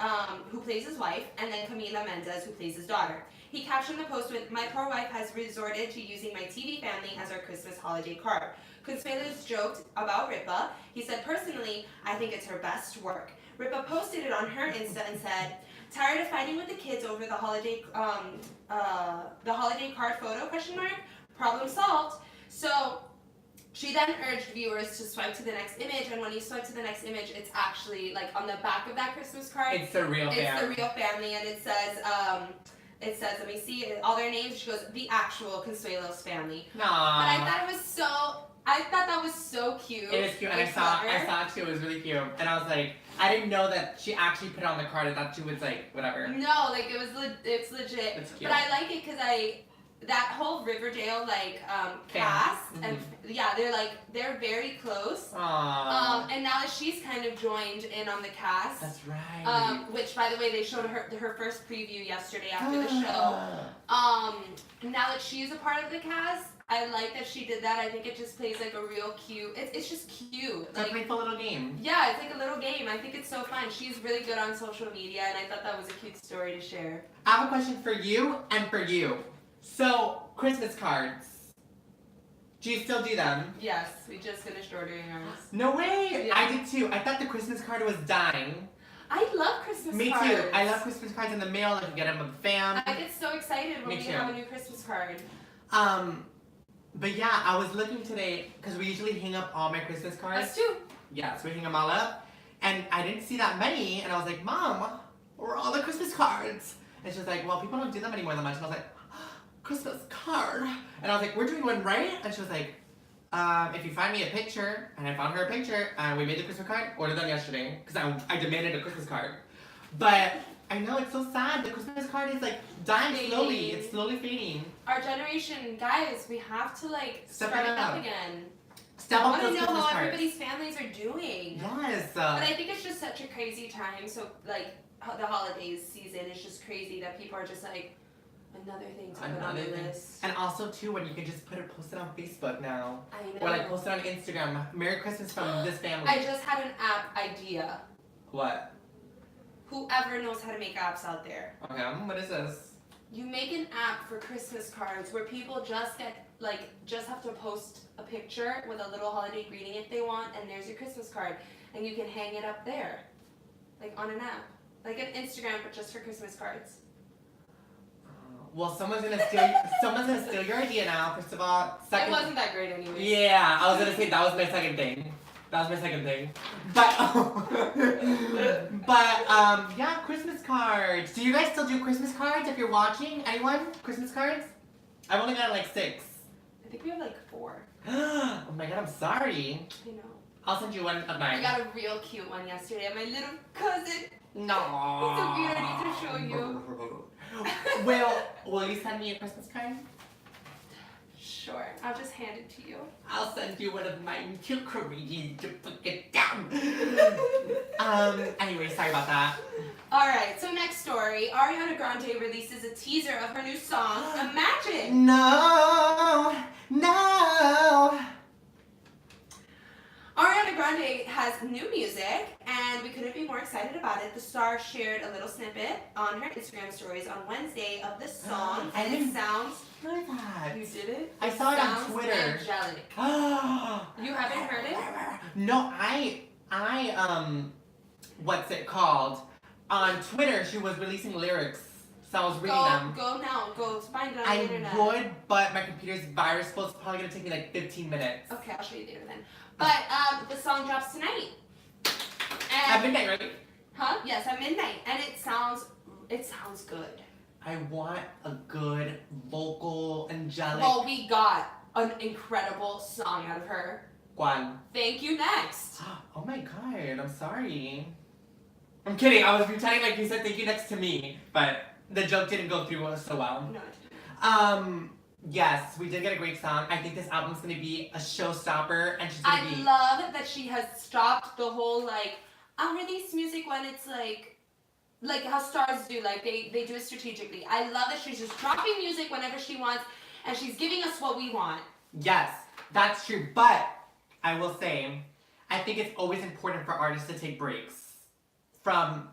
who plays his wife, and then Camila Mendez, who plays his daughter. He captioned the post with, "My poor wife has resorted to using my TV family as our Christmas holiday card." Consuelos joked about Ripa. He said, "Personally, I think it's her best work." Ripa posted it on her Insta and said, "Tired of fighting with the kids over the holiday card photo, question mark? Problem solved." So she then urged viewers to swipe to the next image, and when you swipe to the next image, it's actually like on the back of that Christmas card. It's the real family. It's the real family, and it says, let me see, all their names. She goes, the actual Consuelos family. Aww. But I thought that was so cute. It is cute, and I saw it too. It was really cute, and I was like, I didn't know that she actually put it on the card. I thought she was like, whatever. No, like it's legit. It's cute. But I like it because that whole Riverdale cast and they're very close. Aww. And now that she's kind of joined in on the cast. That's right. Which, by the way, they showed her first preview yesterday after the show. Now that she's a part of the cast, I like that she did that. I think it just plays like a real cute. It's just cute. It's a playful little game. Yeah, it's like a little game. I think it's so fun. She's really good on social media, and I thought that was a cute story to share. I have a question for you and for you. So, Christmas cards. Do you still do them? Yes, we just finished ordering ours. No way! Yeah. I did too. I thought the Christmas card was dying. I love Christmas Me cards. Me too. I love Christmas cards in the mail. I can get them with the fam. I get so excited when we too. have a new Christmas card. But yeah, I was looking today, because we usually hang up all my Christmas cards. Us too. Yeah, so we hang them all up. And I didn't see that many, and I was like, Mom, where are all the Christmas cards? And she was like, well, people don't do them anymore that much. And I was like, Christmas card. And I was like, we're doing one, right? And she was like, if you find me a picture, and I found her a picture, and we made the Christmas card, ordered them yesterday, because I demanded a Christmas card. But I know, it's so sad. The Christmas card is like dying slowly. It's slowly fading. Our generation, guys, we have to like start it up again. Step I up want those to know Christmas how cards. everybody's families are doing. Yes. But I think it's just such a crazy time. So like the holidays season is just crazy that people are just like, Another thing to put on Another the thing. list. And also too, when you can just post it on Facebook now. I know. Or like post it on Instagram. Merry Christmas from this family. I just had an app idea. What? Whoever knows how to make apps out there. Okay, what is this? You make an app for Christmas cards where people just just have to post a picture with a little holiday greeting if they want, and there's your Christmas card, and you can hang it up there, like on an app, like an Instagram, but just for Christmas cards. Well, someone's gonna steal your idea now. First of all, It wasn't that great anyway. Yeah, I was gonna say that was my second thing. But yeah, Christmas cards. Do you guys still do Christmas cards? If you're watching, anyone? Christmas cards? I've only got like 6. I think we have like 4. Oh my god, I'm sorry. I know. I'll send you one of I mine. got a real cute one yesterday. My little cousin. No. It's so cute. I need to show you. Will you send me a Christmas card? Sure. I'll just hand it to you. I'll send you one of mine too, Corinne, to put it down. Anyway, sorry about that. Alright, so next story. Ariana Grande releases a teaser of her new song, Imagine. No. Ariana Grande has new music, and we couldn't be more excited about it. The star shared a little snippet on her Instagram stories on Wednesday of the song, and it sounds... know that. You did it? I saw it on Sounds Twitter. angelic. You haven't heard it? No, what's it called? On Twitter, she was releasing lyrics, so I was reading them. Go now. Go find it on I the internet. would, but my computer's virus full. It's probably gonna take me like 15 minutes. Okay, I'll show you later then. But the song drops tonight. And, At midnight, right? Huh? Yes, at midnight, and it sounds good. I want a good vocal, angelic. Well, we got an incredible song out of her. Guan. Thank you next. Oh my god, I'm sorry. I'm kidding. I was pretending like you said thank you next to me, but the joke didn't go through so well. No, it didn't. Yes, we did get a great song. I think this album's gonna be a showstopper, and she's gonna be. I love that she has stopped the whole I'll release music when it's like how stars do, they do it strategically. I love that she's just dropping music whenever she wants, and she's giving us what we want. Yes, that's true. But I will say, I think it's always important for artists to take breaks from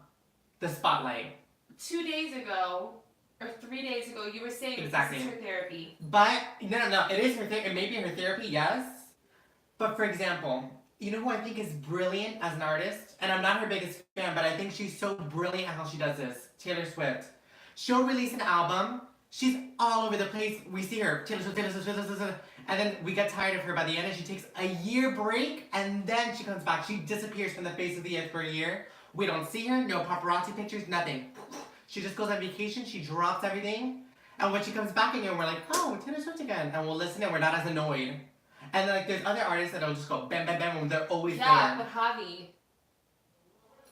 the spotlight. 2 days ago, or 3 days ago, you were saying Exactly. this is her therapy. But no, it is her therapy. It may be her therapy, yes. But for example, you know who I think is brilliant as an artist? And I'm not her biggest fan, but I think she's so brilliant at how she does this. Taylor Swift. She'll release an album. She's all over the place. We see her, Taylor Swift, and then we get tired of her by the end, and she takes a year break, and then she comes back. She disappears from the face of the earth for a year. We don't see her, no paparazzi pictures, nothing. She just goes on vacation, she drops everything, and when she comes back again, we're like, oh, Taylor Swift again, and we'll listen and we're not as annoyed. And then, there's other artists that'll just go bam, bam, bam, and they're always Yeah, there. but Javi,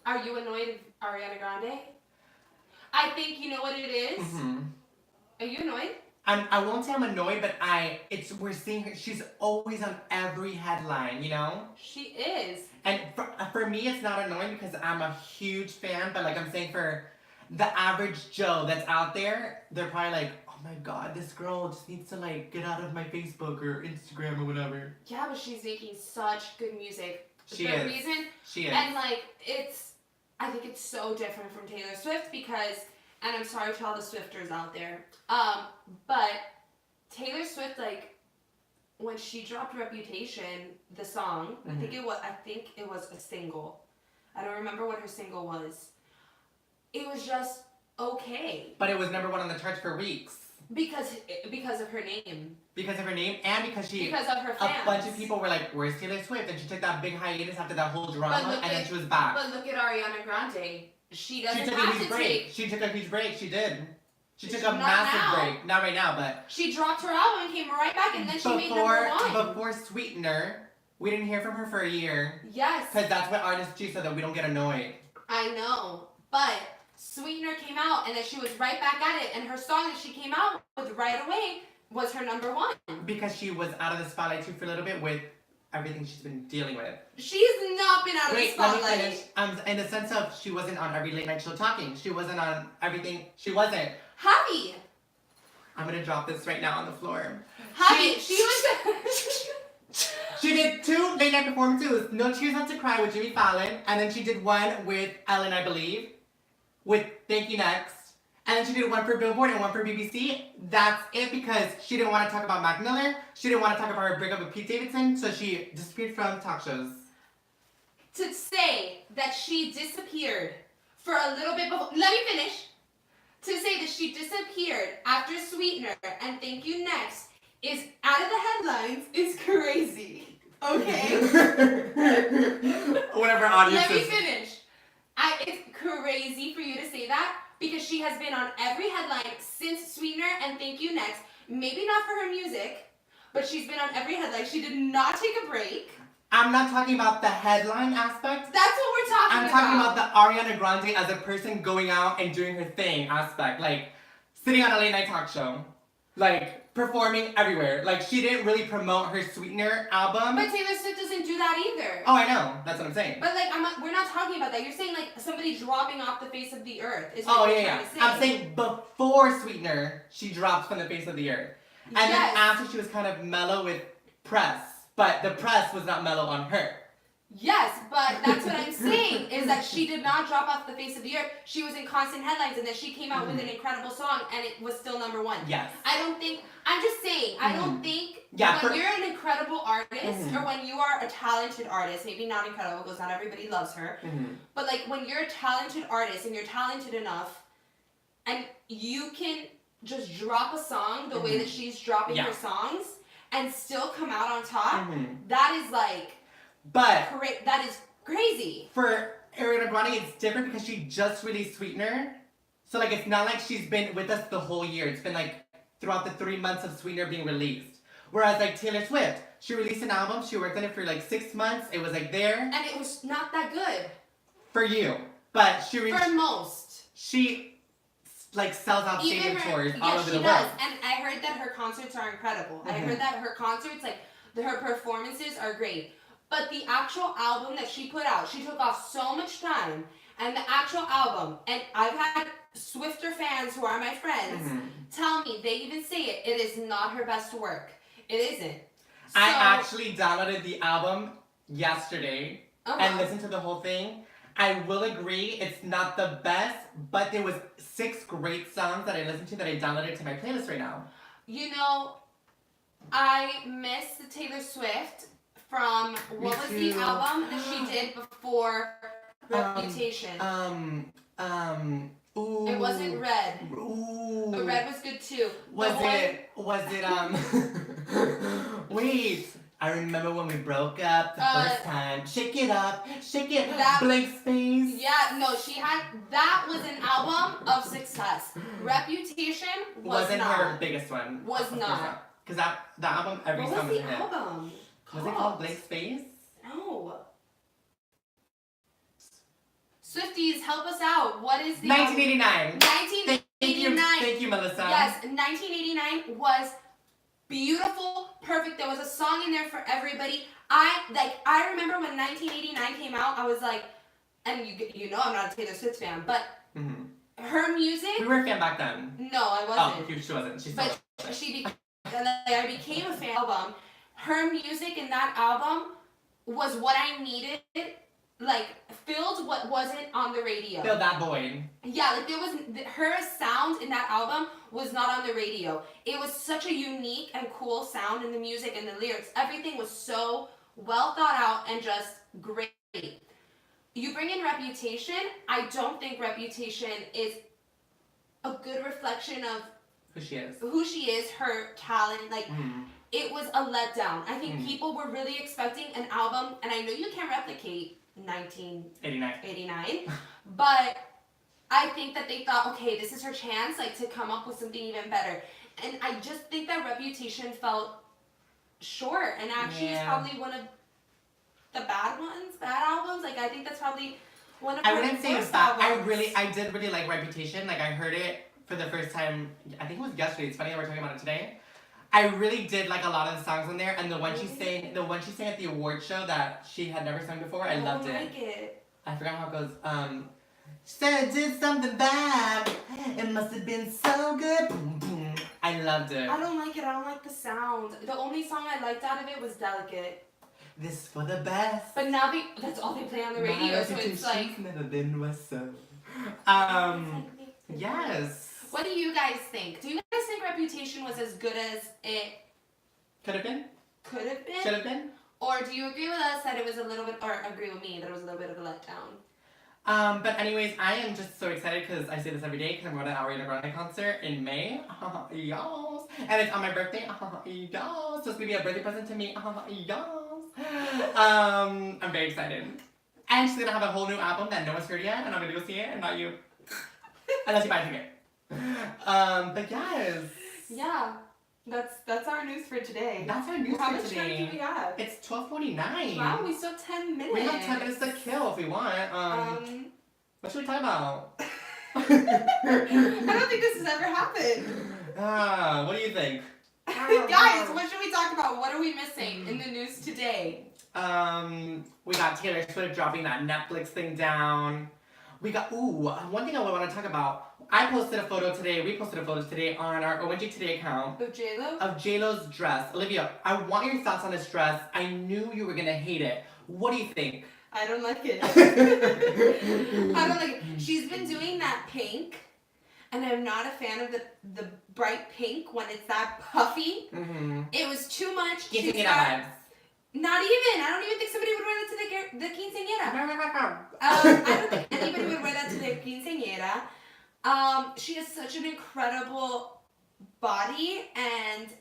are you annoyed of Ariana Grande? I think you know what it is. Mm-hmm. Are you annoyed? I won't say I'm annoyed, but we're seeing her, she's always on every headline, you know? She is. And for me, it's not annoying because I'm a huge fan, but I'm saying for the average Joe that's out there, they're probably like, oh my god, this girl just needs to get out of my Facebook or Instagram or whatever. Yeah, but she's making such good music. She the is. reason, She is. and I think it's so different from Taylor Swift because, and I'm sorry to all the Swifters out there, but Taylor Swift, when she dropped Reputation, the song, Mm-hmm. I think it was a single. I don't remember what her single was. It was just okay. But it was #1 on the charts for weeks. Because of her name. Because of her name and because of her fans. A bunch of people were like, where's Taylor Swift? And she took that big hiatus after that whole drama, and then she was back. But look at Ariana Grande. She doesn't took have a huge to break. take... She took a huge break. She did. She took a Not massive now. break. Not right now, but... She dropped her album and came right back, and then she made #1. Before Sweetener, we didn't hear from her for a year. Yes. Because that's what artists do so that we don't get annoyed. I know. But Sweetener came out, and then she was right back at it, and her song that she came out with right away was her #1. Because she was out of the spotlight too for a little bit with everything she's been dealing with. She's not been out of the Wait, let me spotlight. finish. In the sense of she wasn't on every late night show talking. She wasn't on everything. She wasn't. Javi, gonna drop this right now on the floor. She was. She did 2 late night performances. It was No Tears Left to Cry with Jimmy Fallon, and then she did one with Ellen, I believe, with Thank You Next. And then she did one for Billboard and one for BBC. That's it, because she didn't want to talk about Mac Miller. She didn't want to talk about her breakup with Pete Davidson, so she disappeared from talk shows. To say that she disappeared for a little bit before, let me finish. To say that she disappeared after Sweetener and Thank You Next is out of the headlines is crazy. Okay? Whatever audience. Let me finish. It's crazy for you to say that, because she has been on every headline since Sweetener and Thank You Next. Maybe not for her music, but she's been on every headline. She did not take a break. I'm not talking about the headline aspect. That's what we're talking about. I'm talking about the Ariana Grande as a person going out and doing her thing aspect. Like, sitting on a late night talk show. Like, performing everywhere. Like, she didn't really promote her Sweetener album. But Taylor Swift doesn't do that either. Oh, I know. That's what I'm saying. But, like, we're not talking about that. You're saying, like, somebody dropping off the face of the earth is Oh, what you're yeah. trying to say. I'm saying before Sweetener, she dropped from the face of the earth. And Yes. then after, she was kind of mellow with press. But the press was not mellow on her. Yes, but that's what I'm saying, is that she did not drop off the face of the earth. She was in constant headlines, and then she came out with an incredible song, and it was still #1. Yes. I'm just saying, I don't think when you're an incredible artist, or when you are a talented artist, maybe not incredible, because not everybody loves her, but like when you're a talented artist, and you're talented enough, and you can just drop a song the way that she's dropping her songs, and still come out on top, that is like... But that is crazy. For Ariana Grande, it's different because she just released Sweetener. So, like, it's not like she's been with us the whole year. It's been, like, throughout the 3 months of Sweetener being released. Whereas, like, Taylor Swift, she released an album. She worked on it for, like, 6 months. It was, like, there. And it was not that good. For you. But she... For most. She, like, sells out stadium tours all over the world. Yes, and I heard that her concerts are incredible. I heard that her concerts, like, her performances are great. But the actual album that she put out, she took off so much time. And the actual album, and I've had Swifter fans who are my friends tell me, they even say it is not her best work. It isn't. So, I actually downloaded the album yesterday and listened to the whole thing. I will agree, it's not the best, but there was 6 great songs that I listened to that I downloaded to my playlist right now. You know, I miss the Taylor Swift from what was the album that she did before Reputation? Ooh. It wasn't Red. Ooh. But Red was good too. Was it wait. I remember when we broke up the first time. Shake it up, shake it, blank space. Yeah, no, that was an album of success. Reputation wasn't her biggest one. Was not. Because that album, every song was a hit. What was the album? Was it called Blank Space? No. Swifties, help us out. What is the 1989. 1989. Thank you, Melissa. Yes, 1989 was beautiful, perfect. There was a song in there for everybody. I remember when 1989 came out, I was like, and you know I'm not a Taylor Swift fan, but her music. We were a fan back then. No, I wasn't. Oh, she wasn't. I became a fan album. Her music in that album was what I needed, like, filled what wasn't on the radio. Filled that void. Yeah, like, there was, her sound in that album was not on the radio. It was such a unique and cool sound in the music and the lyrics. Everything was so well thought out and just great. You bring in Reputation, I don't think Reputation is a good reflection of who she is, her talent, like, it was a letdown. I think people were really expecting an album, and I know you can't replicate 1989, but I think that they thought, okay, this is her chance, like, to come up with something even better. And I just think that Reputation felt short, and actually is probably one of the bad albums. Like, I think that's probably one of her wouldn't say it's bad. I did really like Reputation. Like, I heard it for the first time, I think it was yesterday. It's funny that we're talking about it today. I really did like a lot of the songs on there, and the one she sang at the award show that she had never sung before, I loved it. I like it. I forgot how it goes. She said I did something bad. It must have been so good. Boom, boom. I loved it. I don't like it. I don't like the sound. The only song I liked out of it was Delicate. This for the best. But now that's all they play on the radio, so it's like... never been was so. Yes. What do you guys think? Do you guys think Reputation was as good as it Could have been? could have been? Should have been? Or do you agree with us that it was a little bit, or agree with me that it was a little bit of a letdown? But anyways, I am just so excited because I say this every day because I'm going to Ariana Grande concert in May. Yes. And it's on my birthday. Yes. So it's going to be a birthday present to me. Yes. I'm very excited. And she's going to have a whole new album that no one's heard yet, and I'm going to go see it, and not you. Unless you buy a ticket. But yes. Yeah. That's our news for today. That's our news How for much time today. do we have? It's 12:49. Wow, we still have 10 minutes. We have 10 minutes to kill if we want. What should we talk about? I don't think this has ever happened. What do you think? Guys, what should we talk about? What are we missing in the news today? We got Taylor Swift dropping that Netflix thing down. We got, one thing I want to talk about. I posted a photo today, we posted a photo today on our ONG Today account. Of J-Lo? Of J-Lo's dress. Olivia, I want your thoughts on this dress. I knew you were going to hate it. What do you think? I don't like it. I don't like it. She's been doing that pink, and I'm not a fan of the bright pink when it's that puffy. Mm-hmm. It was too much. Quinceañera vibes. Not even. I don't even think somebody would wear that to the quinceañera. I don't think anybody would wear that to the quinceañera. She has such an incredible body, and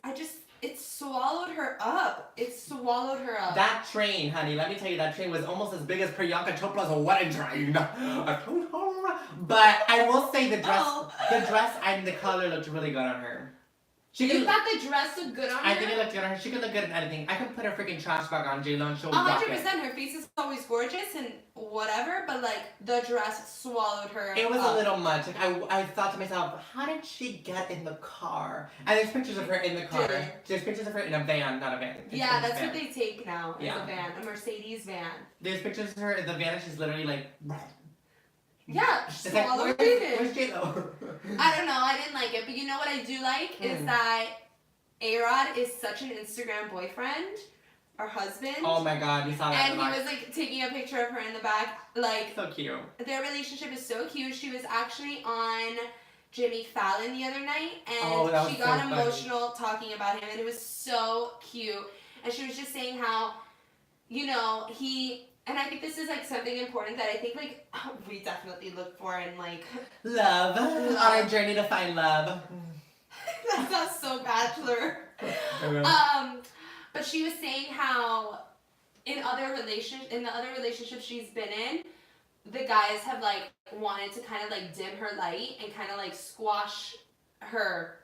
it swallowed her up. It swallowed her up. That train, honey, let me tell you, that train was almost as big as Priyanka Chopra's wedding train. But I will say the dress and the color looked really good on her. You thought the dress looked good on her? I think it looked good on her. She could look good in anything. I could put a freaking trash bag on J-Lo and she'll rock it. 100%. Her face is always gorgeous and whatever, but like the dress swallowed her. It was a little much. Like I thought to myself, how did she get in the car? And there's pictures of her in the car. There's pictures of her in a van, not a van. Yeah, that's what they take now. It's a van, a Mercedes van. There's pictures of her in the van and she's literally like. Yeah, it's like, where's J-Lo? I don't know, I didn't like it, but you know what I do like is that A-Rod is such an Instagram boyfriend or husband. Oh my god, you saw that. And he was like taking a picture of her in the back, like so cute. Their relationship is so cute. She was actually on Jimmy Fallon the other night, and she got emotional talking about him, and it was so cute. And she was just saying how, you know, and I think this is like something important that I think like we definitely look for in like love. On our journey to find love. That sounds so bachelor. But she was saying how in the other relationships she's been in, the guys have like wanted to kind of like dim her light and kind of like squash her,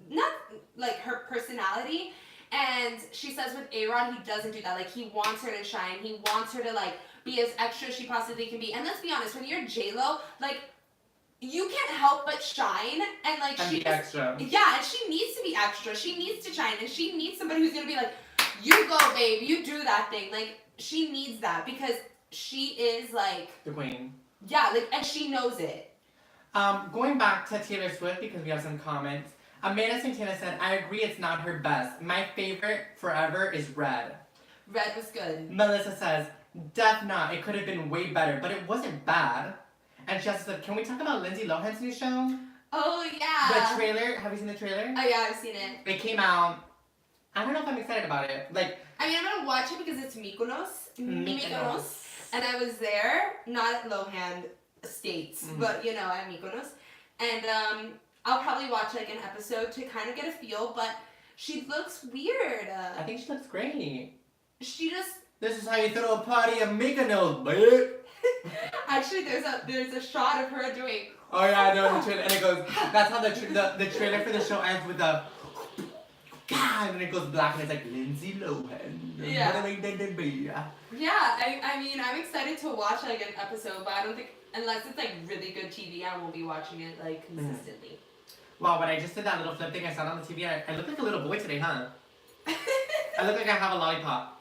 not like her personality. And she says with A-Rod, he doesn't do that. Like, he wants her to shine. He wants her to, like, be as extra as she possibly can be. And let's be honest, when you're J-Lo, like, you can't help but shine. And, like, and be extra. Yeah, and she needs to be extra. She needs to shine. And she needs somebody who's going to be like, you go, babe. You do that thing. Like, she needs that because she is, like... the queen. Yeah, like, and she knows it. Going back to Taylor Swift, because we have some comments. Amanda Santana said, I agree it's not her best. My favorite forever is Red. Red was good. Melissa says, def not. It could have been way better, but it wasn't bad. And she also said, can we talk about Lindsay Lohan's new show? Oh, yeah. The trailer. Have you seen the trailer? Oh, yeah, I've seen it. It came out. I don't know if I'm excited about it. Like, I mean, I'm going to watch it because it's Mykonos. And I was there, not at Lohan States, but, you know, at Mykonos. And, I'll probably watch like an episode to kind of get a feel, but she looks weird. I think she looks great. She just... This is how you throw a party in Mykonos, babe. Actually, there's a shot of her doing... Oh yeah, I know the trailer, and it goes... That's how the trailer for the show ends with a... And then it goes black and it's like, Lindsay Lohan. Yeah. Yeah, I mean, I'm excited to watch like an episode, but I don't think... Unless it's like really good TV, I won't be watching it like consistently. Wow, when I just did that little flip thing I saw on the TV, I look like a little boy today, huh? I look like I have a lollipop.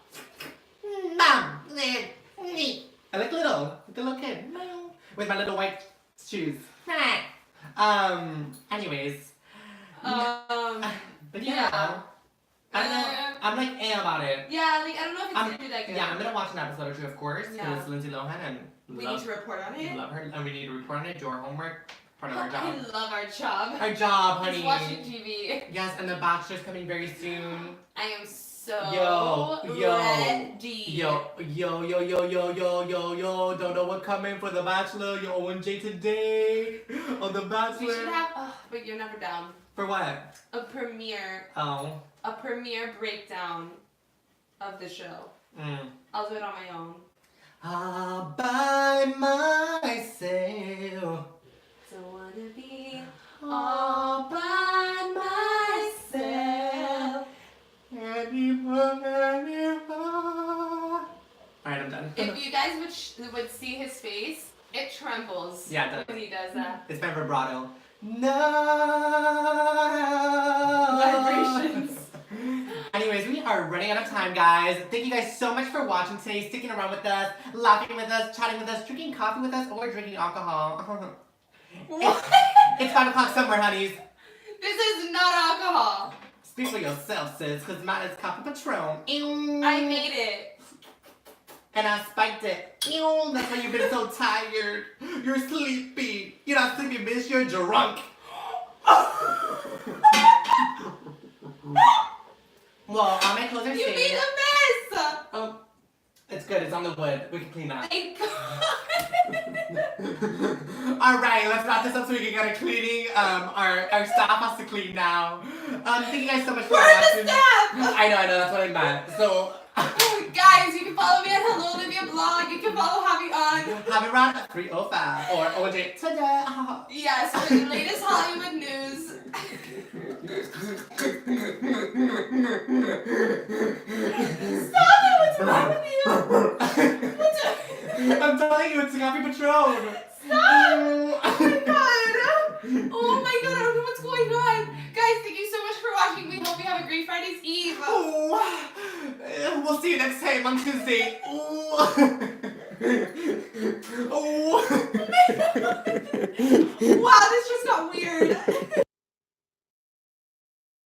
Mom! I look little. Like a little kid. With my little white shoes. Anyways. But Yeah. I don't know. I'm like about it. Yeah, like I don't know if it's I'm- gonna do that good. Yeah, I'm gonna watch an episode or two, of course, because Yeah. it's Lindsay Lohan and We need to report on it. love her, and we need to report on it, do our homework, part of our I job. love our job. Our job, honey. Just watching TV. Yes, and The Bachelor's coming very soon. I am so Yo, ready. Yo, don't know what coming for The Bachelor. Yo, OMJ today on The Bachelor. We should have, but you're never down. For what? A premiere breakdown of the show. I'll do it on my own. All by myself. Don't wanna be all by myself. Alright, I'm done. If you guys would see his face, it trembles. Yeah, it does. When he does that. It's my vibrato. No. Vibrations. Anyways, we are running out of time, guys. Thank you guys so much for watching today, sticking around with us, laughing with us, chatting with us, drinking coffee with us, or drinking alcohol. What? It's 5 o'clock somewhere, honeys. This is not alcohol. Speak for yourself, sis, because mine is Coffee Patron. I made it. And I spiked it. Ew, that's why you've been so tired. You're sleepy. You're not sleepy, bitch. You're drunk. Well, all my clothes are You stained. made a mess. Oh, it's good. It's on the wood. We can clean that. Thank God. All right, let's wrap this up so we can get a cleaning. Our staff has to clean now. Thank you guys so much for Where's watching. the staff? I know, that's what I meant. So. Guys, you can follow me at Hello Olivia Blog. You can follow Javi on. Have it run 305 or OJ today. Yes, for the latest Hollywood news. Stop it! What's wrong with you? I'm telling you, it's Coffee Patron. Stop! Oh my god! Oh my god, I don't know what's going on. Guys, thank you so much for watching. We hope you have a great Friday's Eve. Oh, we'll see you next time on Tuesday. Oh. Wow, this just got weird.